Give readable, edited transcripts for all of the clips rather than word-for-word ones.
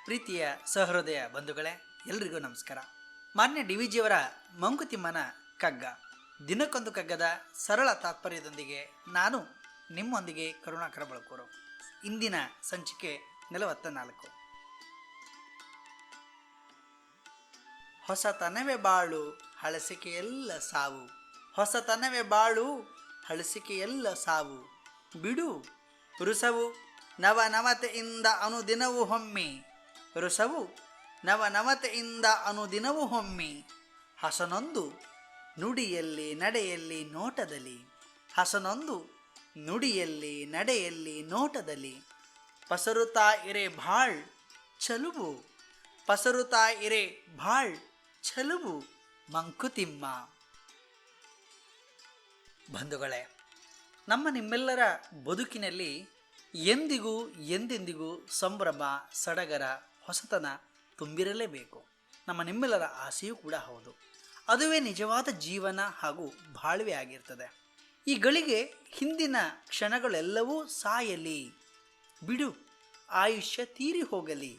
ಪ್ರೀತಿಯ ಸಹೃದಯ ಬಂಧುಗಳೇ, ಎಲ್ರಿಗೂ ನಮಸ್ಕಾರ. ಮಾನ್ಯ DVG ಅವರ ಮಂಕುತಿಮ್ಮನ ಕಗ್ಗ, ದಿನಕ್ಕೊಂದು ಕಗ್ಗದ ಸರಳ ತಾತ್ಪರ್ಯದೊಂದಿಗೆ ನಾನು ನಿಮ್ಮೊಂದಿಗೆ ಕರುಣಾಕರ ಬಳಕೂರು. ಇಂದಿನ ಸಂಚಿಕೆ 44. ಹೊಸತನವೇ ಬಾಳು ಹಳಸಿಕೆಯೆಲ್ಲ ಸಾವು, ಹೊಸತನವೇ ಬಾಳು ಹಳಸಿಕೆಯೆಲ್ಲ ಸಾವು, ಬಿಡು ರುಸವು ನವನವತೆಯಿಂದ ಅನುದಿನವೂ ಹೊಮ್ಮಿ, ರುಸವು ನವನವತೆಯಿಂದ ಅನುದಿನವೂ ಹೊಮ್ಮಿ, ಹಸನೊಂದು ನುಡಿಯಲ್ಲಿ ನಡೆಯಲ್ಲಿ ನೋಟದಲ್ಲಿ, ಹಸನೊಂದು ನುಡಿಯಲ್ಲಿ ನಡೆಯಲ್ಲಿ ನೋಟದಲ್ಲಿ, ಪಸರುತ್ತಾ ಇರೆ ಭಾಳ್ ಚಲುವು, ಪಸರುತ್ತಾ ಇರೆ ಭಾಳ್ ಚಲುವು ಮಂಕುತಿಮ್ಮ. ಬಂಧುಗಳೇ, ನಮ್ಮ ನಿಮ್ಮೆಲ್ಲರ ಬದುಕಿನಲ್ಲಿ ಎಂದೆಂದಿಗೂ ಸಂಭ್ರಮ, ಸಡಗರ, ಹೊಸತನ ತುಂಬಿರಲೇಬೇಕು. ನಮ್ಮ ನಿಮ್ಮೆಲ್ಲರ ಆಸೆಯೂ ಕೂಡ ಹೌದು. ಅದುವೇ ನಿಜವಾದ ಜೀವನ ಹಾಗೂ ಬಾಳ್ವೆ ಆಗಿರ್ತದೆ. ಈ ಗಳಿಗೆ ಹಿಂದಿನ ಕ್ಷಣಗಳೆಲ್ಲವೂ ಸಾಯಲಿ, ಬಿಡು ಆಯುಷ್ಯ ತೀರಿ ಹೋಗಲಿ.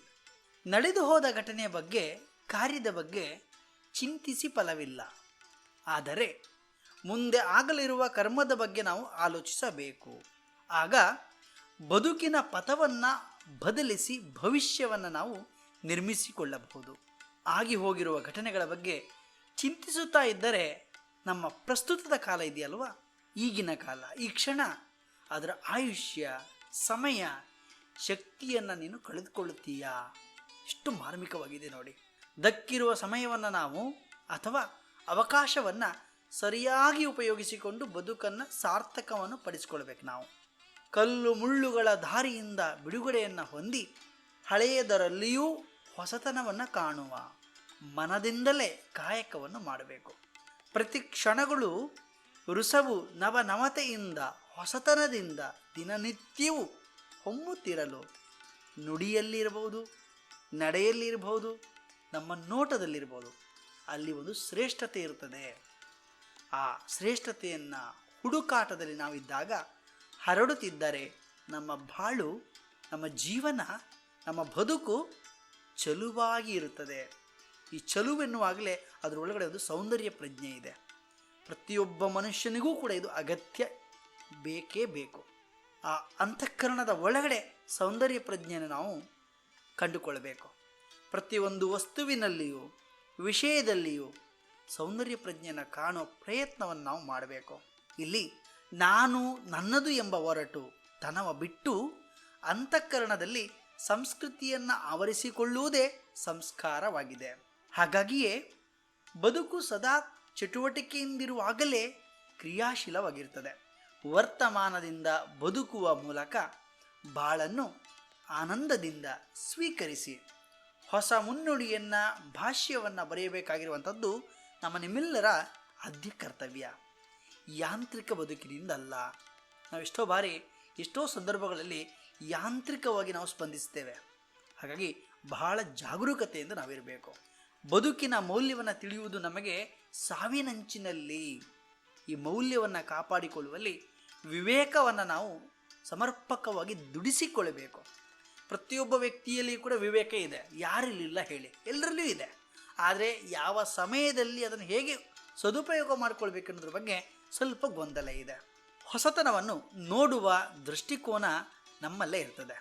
ನಡೆದು ಹೋದ ಘಟನೆಯ ಬಗ್ಗೆ, ಕಾರ್ಯದ ಬಗ್ಗೆ ಚಿಂತಿಸಿ ಫಲವಿಲ್ಲ. ಆದರೆ ಮುಂದೆ ಆಗಲಿರುವ ಕರ್ಮದ ಬಗ್ಗೆ ನಾವು ಆಲೋಚಿಸಬೇಕು. ಆಗ ಬದುಕಿನ ಪಥವನ್ನು ಬದಲಿಸಿ ಭವಿಷ್ಯವನ್ನು ನಾವು ನಿರ್ಮಿಸಿಕೊಳ್ಳಬಹುದು. ಆಗಿ ಹೋಗಿರುವ ಘಟನೆಗಳ ಬಗ್ಗೆ ಚಿಂತಿಸುತ್ತಾ ಇದ್ದರೆ ನಮ್ಮ ಪ್ರಸ್ತುತದ ಕಾಲ ಇದೆಯಲ್ವ, ಈಗಿನ ಕಾಲ, ಈ ಕ್ಷಣ, ಅದರ ಆಯುಷ್ಯ, ಸಮಯ, ಶಕ್ತಿಯನ್ನು ನೀನು ಕಳೆದುಕೊಳ್ಳುತ್ತೀಯಾ? ಎಷ್ಟು ಮಾರ್ಮಿಕವಾಗಿದೆ ನೋಡಿ. ದಕ್ಕಿರುವ ಸಮಯವನ್ನು ನಾವು ಅಥವಾ ಅವಕಾಶವನ್ನು ಸರಿಯಾಗಿ ಉಪಯೋಗಿಸಿಕೊಂಡು ಬದುಕನ್ನು ಸಾರ್ಥಕವನ್ನು ಪಡಿಸಿಕೊಳ್ಬೇಕು. ನಾವು ಕಲ್ಲು ಮುಳ್ಳುಗಳ ದಾರಿಯಿಂದ ಬಿಡುಗಡೆಯನ್ನು ಹೊಂದಿ ಹಳೆಯದರಲ್ಲಿಯೂ ಹೊಸತನವನ್ನು ಕಾಣುವ ಮನದಿಂದಲೇ ಕಾಯಕವನ್ನು ಮಾಡಬೇಕು. ಪ್ರತಿ ಕ್ಷಣಗಳು ರುಸವು ನವನವತೆಯಿಂದ, ಹೊಸತನದಿಂದ ದಿನನಿತ್ಯವೂ ಹೊಮ್ಮುತ್ತಿರಲು ನುಡಿಯಲ್ಲಿರಬಹುದು, ನಡೆಯಲ್ಲಿರಬಹುದು, ನಮ್ಮ ನೋಟದಲ್ಲಿರ್ಬೋದು, ಅಲ್ಲಿ ಒಂದು ಶ್ರೇಷ್ಠತೆ ಇರ್ತದೆ. ಆ ಶ್ರೇಷ್ಠತೆಯನ್ನು ಹುಡುಕಾಟದಲ್ಲಿ ನಾವಿದ್ದಾಗ ಹರಡುತ್ತಿದ್ದರೆ ನಮ್ಮ ಬಾಳು, ನಮ್ಮ ಜೀವನ, ನಮ್ಮ ಬದುಕು ಚಲುವಾಗಿ ಇರುತ್ತದೆ. ಈ ಚಲುವೆನ್ನುವಾಗಲೇ ಅದರೊಳಗಡೆ ಒಂದು ಸೌಂದರ್ಯ ಪ್ರಜ್ಞೆ ಇದೆ. ಪ್ರತಿಯೊಬ್ಬ ಮನುಷ್ಯನಿಗೂ ಕೂಡ ಇದು ಅಗತ್ಯ, ಬೇಕೇ ಬೇಕು. ಆ ಅಂತಃಕರಣದ ಒಳಗಡೆ ಸೌಂದರ್ಯ ಪ್ರಜ್ಞೆಯನ್ನು ನಾವು ಕಂಡುಕೊಳ್ಳಬೇಕು. ಪ್ರತಿಯೊಂದು ವಸ್ತುವಿನಲ್ಲಿಯೂ ವಿಷಯದಲ್ಲಿಯೂ ಸೌಂದರ್ಯ ಪ್ರಜ್ಞೆಯನ್ನು ಕಾಣುವ ಪ್ರಯತ್ನವನ್ನು ನಾವು ಮಾಡಬೇಕು. ಇಲ್ಲಿ ನಾನು ನನ್ನದು ಎಂಬ ಹೊರಟು ತನವ ಬಿಟ್ಟು ಅಂತಃಕರಣದಲ್ಲಿ ಸಂಸ್ಕೃತಿಯನ್ನು ಆವರಿಸಿಕೊಳ್ಳುವುದೇ ಸಂಸ್ಕಾರವಾಗಿದೆ. ಹಾಗಾಗಿಯೇ ಬದುಕು ಸದಾ ಚಟುವಟಿಕೆಯಿಂದಿರುವಾಗಲೇ ಕ್ರಿಯಾಶೀಲವಾಗಿರ್ತದೆ. ವರ್ತಮಾನದಿಂದ ಬದುಕುವ ಮೂಲಕ ಬಾಳನ್ನು ಆನಂದದಿಂದ ಸ್ವೀಕರಿಸಿ ಹೊಸ ಮುನ್ನುಡಿಯನ್ನು, ಭಾಷ್ಯವನ್ನು ಬರೆಯಬೇಕಾಗಿರುವಂಥದ್ದು ನಮ್ಮ ನಿಮ್ಮೆಲ್ಲರ ಆದ್ಯ ಕರ್ತವ್ಯ. ಯಾಂತ್ರಿಕ ಬದುಕಿನಿಂದಲ್ಲ. ನಾವು ಎಷ್ಟೋ ಸಂದರ್ಭಗಳಲ್ಲಿ ಯಾಂತ್ರಿಕವಾಗಿ ನಾವು ಸ್ಪಂದಿಸ್ತೇವೆ. ಹಾಗಾಗಿ ಬಹಳ ಜಾಗರೂಕತೆಯಿಂದ ನಾವಿರಬೇಕು. ಬದುಕಿನ ಮೌಲ್ಯವನ್ನು ತಿಳಿಯುವುದು ನಮಗೆ ಸಾವಿನಂಚಿನಲ್ಲಿ. ಈ ಮೌಲ್ಯವನ್ನು ಕಾಪಾಡಿಕೊಳ್ಳುವಲ್ಲಿ ವಿವೇಕವನ್ನು ನಾವು ಸಮರ್ಪಕವಾಗಿ ದುಡಿಸಿಕೊಳ್ಳಬೇಕು. ಪ್ರತಿಯೊಬ್ಬ ವ್ಯಕ್ತಿಯಲ್ಲಿ ಕೂಡ ವಿವೇಕ ಇದೆ, ಯಾರಲ್ಲಿಲ್ಲ ಹೇಳಿ? ಎಲ್ಲರಲ್ಲೂ ಇದೆ. ಆದರೆ ಯಾವ ಸಮಯದಲ್ಲಿ ಅದನ್ನು ಹೇಗೆ ಸದುಪಯೋಗ ಮಾಡಿಕೊಳ್ಬೇಕು ಅನ್ನೋದ್ರ ಬಗ್ಗೆ ಸ್ವಲ್ಪ ಗೊಂದಲ ಇದೆ. ಹೊಸತನವನ್ನು ನೋಡುವ ದೃಷ್ಟಿಕೋನ ನಮ್ಮಲ್ಲೇ ಇರ್ತದೆ.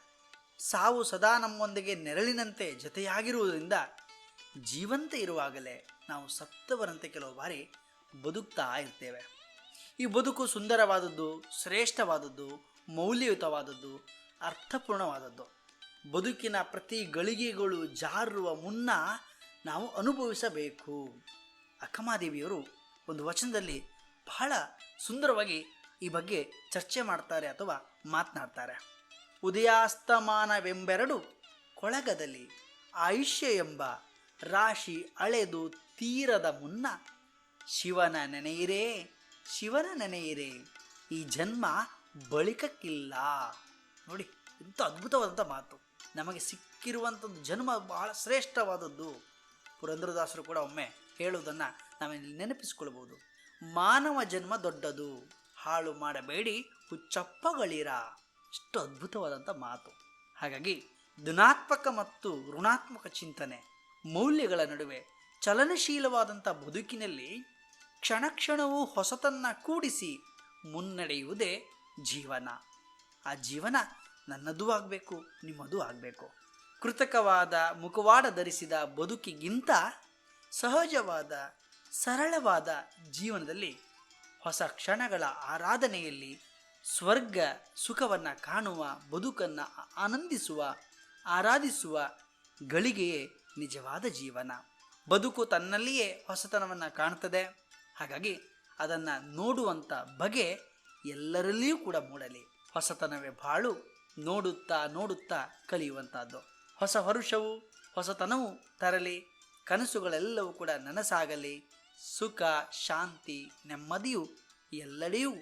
ಸಾವು ಸದಾ ನಮ್ಮೊಂದಿಗೆ ನೆರಳಿನಂತೆ ಜೊತೆಯಾಗಿರುವುದರಿಂದ ಜೀವಂತ ಇರುವಾಗಲೇ ನಾವು ಸತ್ತವರಂತೆ ಕೆಲವು ಬಾರಿ ಬದುಕ್ತಾ ಇರ್ತೇವೆ. ಈ ಬದುಕು ಸುಂದರವಾದದ್ದು, ಶ್ರೇಷ್ಠವಾದದ್ದು, ಮೌಲ್ಯಯುತವಾದದ್ದು, ಅರ್ಥಪೂರ್ಣವಾದದ್ದು. ಬದುಕಿನ ಪ್ರತಿ ಗಳಿಗೆಗಳು ಜಾರುವ ಮುನ್ನ ನಾವು ಅನುಭವಿಸಬೇಕು. ಅಕ್ಕಮಾದೇವಿಯವರು ಒಂದು ವಚನದಲ್ಲಿ ಬಹಳ ಸುಂದರವಾಗಿ ಈ ಬಗ್ಗೆ ಚರ್ಚೆ ಮಾಡ್ತಾರೆ ಅಥವಾ ಮಾತನಾಡ್ತಾರೆ. ಉದಯಾಸ್ತಮಾನವೆಂಬೆರಡು ಕೊಳಗದಲ್ಲಿ ಆಯುಷ್ಯ ಎಂಬ ರಾಶಿ ಅಳೆದು ತೀರದ ಮುನ್ನ ಶಿವನ ನೆನೆಯಿರೇ, ಶಿವನ ನೆನೆಯಿರೇ, ಈ ಜನ್ಮ ಬಳಿಕಕ್ಕಿಲ್ಲ. ನೋಡಿ, ಇಂಥ ಅದ್ಭುತವಾದಂಥ ಮಾತು. ನಮಗೆ ಸಿಕ್ಕಿರುವಂಥದ್ದು ಜನ್ಮ ಬಹಳ ಶ್ರೇಷ್ಠವಾದದ್ದು. ಪುರಂದರದಾಸರು ಕೂಡ ಒಮ್ಮೆ ಹೇಳುವುದನ್ನು ನಾವಿಲ್ಲಿ ನೆನಪಿಸಿಕೊಳ್ಬೋದು. ಮಾನವ ಜನ್ಮ ದೊಡ್ಡದು, ಹಾಳು ಮಾಡಬೇಡಿ ಹುಚ್ಚಪ್ಪಗಳಿರ. ಎಷ್ಟು ಅದ್ಭುತವಾದಂಥ ಮಾತು. ಹಾಗಾಗಿ ಧನಾತ್ಮಕ ಮತ್ತು ಋಣಾತ್ಮಕ ಚಿಂತನೆ, ಮೌಲ್ಯಗಳ ನಡುವೆ ಚಲನಶೀಲವಾದಂಥ ಬದುಕಿನಲ್ಲಿ ಕ್ಷಣ ಕ್ಷಣವೂ ಹೊಸತನ್ನು ಕೂಡಿಸಿ ಮುನ್ನಡೆಯುವುದೇ ಜೀವನ. ಆ ಜೀವನ ನನ್ನದೂ ಆಗಬೇಕು, ನಿಮ್ಮದೂ ಆಗಬೇಕು. ಕೃತಕವಾದ ಮುಖವಾಡ ಧರಿಸಿದ ಬದುಕಿಗಿಂತ ಸಹಜವಾದ ಸರಳವಾದ ಜೀವನದಲ್ಲಿ ಹೊಸ ಕ್ಷಣಗಳ ಆರಾಧನೆಯಲ್ಲಿ ಸ್ವರ್ಗ ಸುಖವನ್ನು ಕಾಣುವ, ಬದುಕನ್ನು ಆನಂದಿಸುವ, ಆರಾಧಿಸುವ ಗಳಿಗೆಯೇ ನಿಜವಾದ ಜೀವನ. ಬದುಕು ತನ್ನಲ್ಲಿಯೇ ಹೊಸತನವನ್ನು ಕಾಣುತ್ತದೆ. ಹಾಗಾಗಿ ಅದನ್ನು ನೋಡುವಂಥ ಬಗೆ ಎಲ್ಲರಲ್ಲಿಯೂ ಕೂಡ ಮೂಡಲಿ. ಹೊಸತನವೇ ಬಾಳು, ನೋಡುತ್ತಾ ನೋಡುತ್ತಾ ಕಲಿಯುವಂಥದ್ದು. ಹೊಸ ವರುಷವು ಹೊಸತನವು ತರಲಿ, ಕನಸುಗಳೆಲ್ಲವೂ ಕೂಡ ನನಸಾಗಲಿ, ಸುಖ ಶಾಂತಿ ನೆಮ್ಮದಿಯು ಎಲ್ಲೆಡೆಯೂ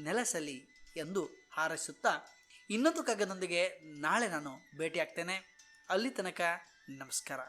ನೆಲೆಸಲಿ ಎಂದು ಹಾರೈಸುತ್ತಾ ಇನ್ನೊಂದು ಕಗ್ಗದೊಂದಿಗೆ ನಾಳೆ ನಾನು ಭೇಟಿಯಾಗ್ತೇನೆ. ಅಲ್ಲಿ ತನಕ ನಮಸ್ಕಾರ.